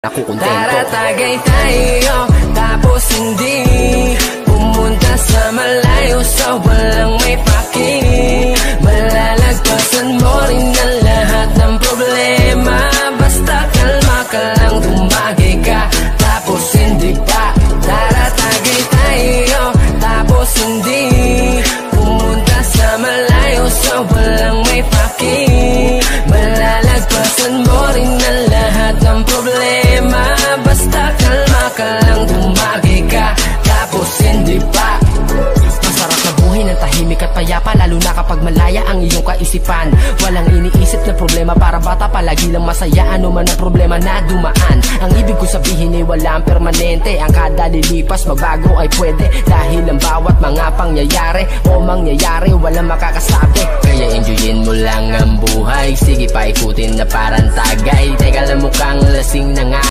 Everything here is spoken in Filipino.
Ako kontento. Tara tagay tayo, tapos hindi pumunta sa malayo, sa walang may paki. Malalagpasan mo rin ang lahat ng problema. Basta kalma ka lang, tumagay ka, tapos hindi pa. Tara tagay tayo, tapos hindi pumunta sa malayo, sa walang may paki. Malalagpasan mo rin ang lahat ng problema. Basta kalma ka lang, tumagay ka, tapos hindi pa. Masarap na buhay ng tahimik at payapa, lalo na kapag malaya ang iyong kaisipan. Walang iniisip na problema, para bata palagi lang masaya, ano man ang problema na dumaan. Ang ibig ko sabihin ay walang permanente, ang kada lilipas magbago ay pwede. Dahil ang bawat mga pangyayari o mangyayari walang makakasabi. Kaya enjoyin mo lang ang buhay, sige pa ikutin na parang tagay. Teka lang, mukhang lasing na nga.